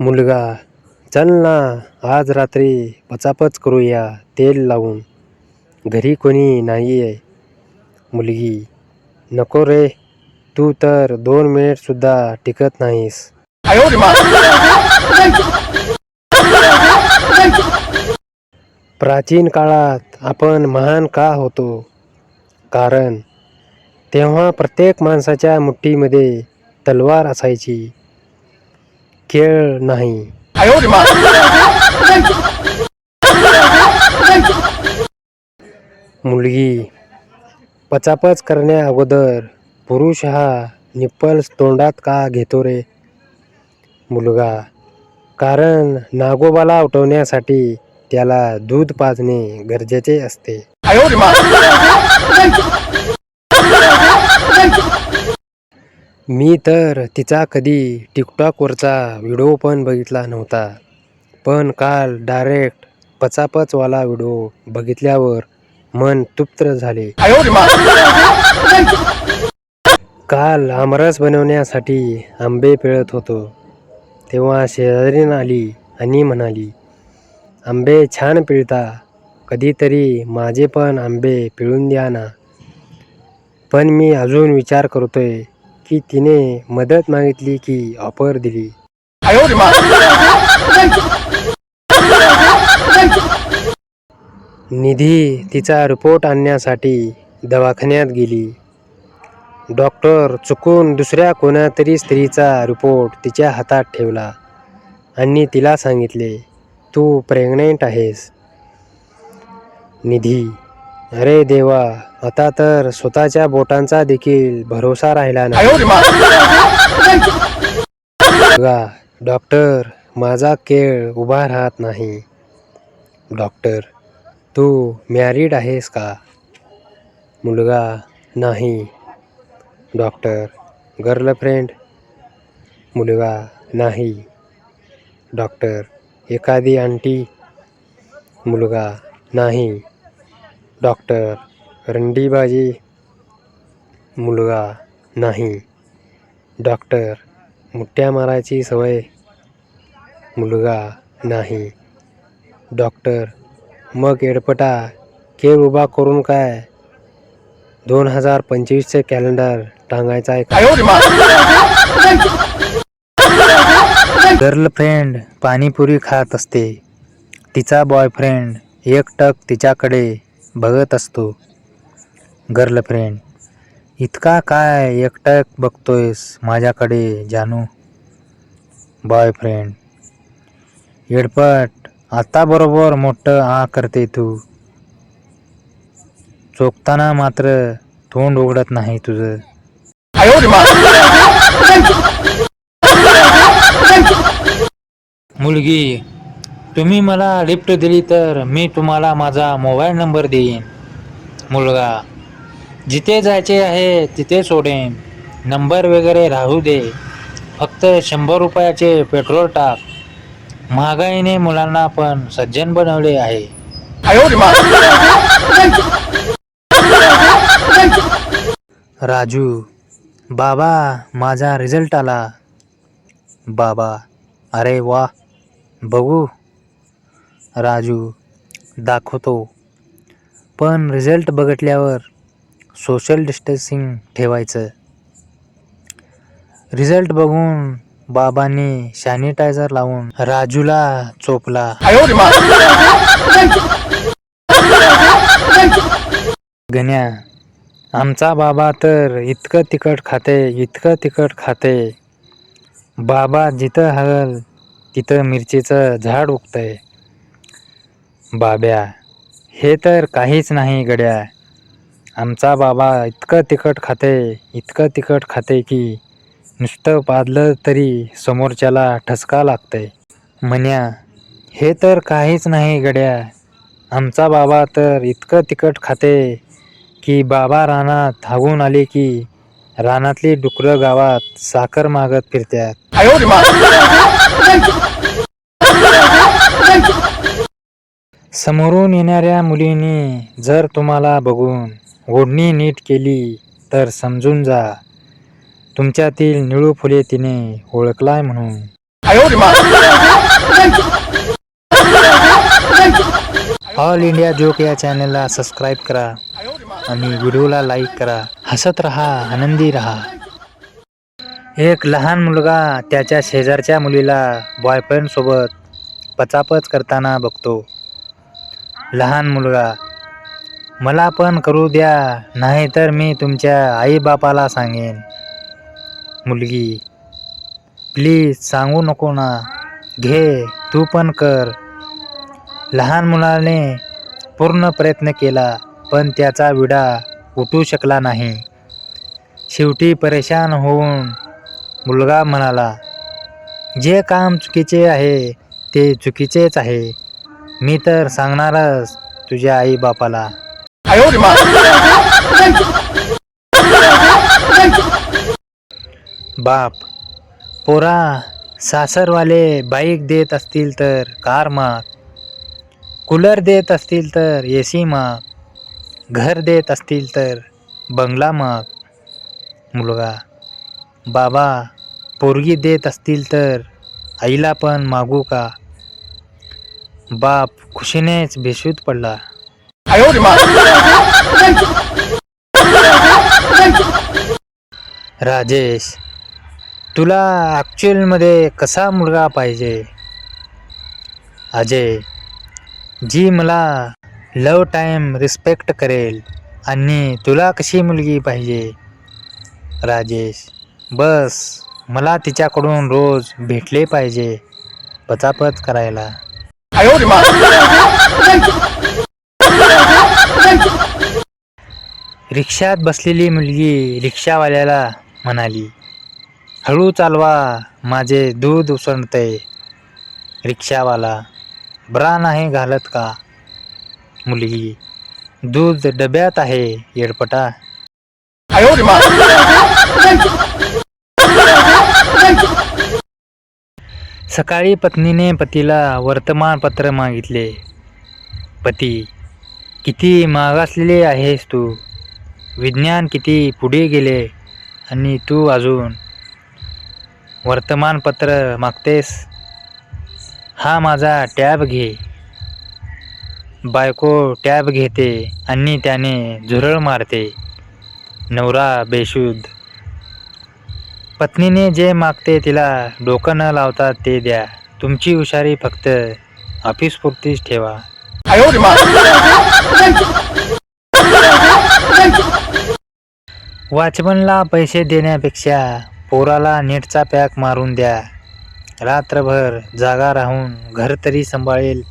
मुलगा, चल ना आज रात्री पचापच करूया तेल लावून, घरी कोणी नाहीये. मुलगी, नको रे, तू तर 2 मिनिटसुद्धा टिकत नाहीस. प्राचीन काळात आपण महान का होतो? कारण तेव्हा प्रत्येक माणसाच्या मुठीमध्ये तलवार असायची, खेळ नाही. मुलगी, पचापच करण्या अगोदर पुरुष हा निप्पल्स तोंडात का घेतो रे? मुलगा, कारण नागोबाला उठवण्यासाठी त्याला दूध पाजणे गरजेचे असते. मी तर तिचा कधी टिकटॉकवरचा व्हिडिओ पण बघितला नव्हता, पण काल डायरेक्ट पचापचवाला व्हिडिओ बघितल्यावर मन तृप्त झाले. काल आमरस बनवण्यासाठी आंबे पिळत होतो, तेव्हा शेजारीण आली आणि म्हणाली, आंबे छान पिळता, कधीतरी माझे पण आंबे पिळून द्या ना. पण मी अजून विचार करतोय की तिने मदत मागितली की ऑफर दिली. निधी तिचा रिपोर्ट आणण्यासाठी दवाखान्यात गेली. डॉक्टर चुकून दुसऱ्या कोणातरी स्त्रीचा रिपोर्ट तिच्या हातात ठेवला आणि तिला सांगितले, तू प्रेग्नेंट आहेस. निधी, अरे देवा, आता तर स्वतःच्या बोटांचा देखील भरोसा राहिला नाही. डॉक्टर, माझा केळ उभा राहत नाही. डॉक्टर, तू मॅरिड आहेस का? मुलगा, नाही. Doctor, girlfriend? मुलगा, नाही. डॉक्टर, एखादी आंटी? मुलगा, नाही. डॉक्टर, रंडीबाजी? मुलगा, नाही. डॉक्टर, मुठ्या मारायची सवय? मुलगा, नाही. डॉक्टर, मग एडपटा केळ उभा करून काय 2025चे कॅलेंडर टांगायचं आहे का? गर्लफ्रेंड पाणीपुरी खात असते, तिचा बॉयफ्रेंड एकटक तिच्याकडे बघत असतो. गर्लफ्रेंड, इतका काय एकटक बघतोयस माझ्याकडे जानू? बॉयफ्रेंड, येडपट, आता बरोबर मोठं आ करते तू, चोखताना मात्र तोंड उघडत नाही तुझं. मुलगी, तुम्ही मला लिफ्ट दिली तर मी तुम्हाला माझा मोबाईल नंबर देईन. मुलगा, जिथे जायचे आहे तिथे सोडेन, नंबर वगैरे राहू दे, फक्त 100 रुपयाचे पेट्रोल टाक. महागाईने मुलांना पण सज्जन बनवले आहे. राजू, बाबा, माझा रिझल्ट आला. बाबा, अरे वा, बघू. राजू, दाखवतो, पण रिझल्ट बघितल्यावर सोशल डिस्टन्सिंग ठेवायचं. रिझल्ट बघून बाबांनी सॅनिटायझर लावून राजूला चोपला. गण्या, आमचा बाबा तर इतकं तिखट खाते, बाबा जिथं हल तिथं मिरचीचं झाड उगतंय. बाब्या, हे तर काहीच नाही गड्या, आमचा बाबा इतकं तिखट खाते की नुसतं पाजलं तरी समोरच्याला ठसका लागतंय. मन्या, हे तर काहीच नाही गड्या, आमचा बाबा तर इतकं तिखट खाते की बाबा रानात हागून आले की रानातली डुकरं गावात साखर मागत फिरत्यात. समोरून येणाऱ्या मुलीने जर तुम्हाला बघून ओढणी नीट केली तर समजून जा, तुमच्यातील निळू फुले तिने ओळखलाय म्हणून. ऑल इंडिया जोक या चॅनलला सबस्क्राईब करा आणि व्हिडिओला लाईक करा. हसत रहा, आनंदी रहा. एक लहान मुलगा त्याच्या शेजारच्या मुलीला बॉयफ्रेंड सोबत पचापच करताना बघतो. लहान मुलगा, मला पण करू द्या, नाही तर मी तुमच्या आईबापाला सांगेन. मुलगी, प्लीज सांगू नको ना, घे तू पण कर. लहान मुलाने पूर्ण प्रयत्न केला पण त्याचा विडा उठू शकला नाही. शेवटी परेशान होऊन मुलगा म्हणाला, जे काम चुकीचे आहे ते चुकीचेच आहे. मी तर सांगणारच तुझ्या आई बापाला. बाप, पोरा, सासरवाले बाईक देत असतील तर कार माग, कूलर देत असतील तर AC माग, घर देत असतील तर बंगला माग. मुलगा, बाबा, पोरगी देत असतील तर आईला पण मागू का? बाप खुशीनेच बेशुद्ध पडला. राजेश, तुला ॲक्च्युअलमध्ये कसा मुलगा पाहिजे? अजय, जी मला लव टाईम रिस्पेक्ट करेल. आणि तुला कशी मुलगी पाहिजे? राजेश, बस मला तिच्याकडून रोज भेटले पाहिजे पचापच करायला. रिक्षात बसलेली मुलगी रिक्षावाल्याला म्हणाली, हळू चालवा, माझे दूध उसळतंय. रिक्षावाला, ब्रा नाही घालत का? मुलगी, दूध डब्यात आहे येडपटा. सकाळी पत्नीने पतीला वर्तमानपत्र मागितले. पती, किती मागासलेले आहेस तू. विज्ञान किती पुढे गेले आणि तू अजून वर्तमानपत्र मागतेस. हा माझा टॅब घे. बायको टॅब घेते आणि त्याने झुरळ मारते. नवरा बेशुद्ध. पत्नीने जे मागते तिला डोकं न लावता ते द्या. तुमची हुशारी फक्त ऑफिसपुरतीच ठेवा. वॉचमनला पैसे देण्यापेक्षा पोराला नेटचा पॅक मारून द्या. रात्रभर जागा राहून घर तरी सांभाळेल.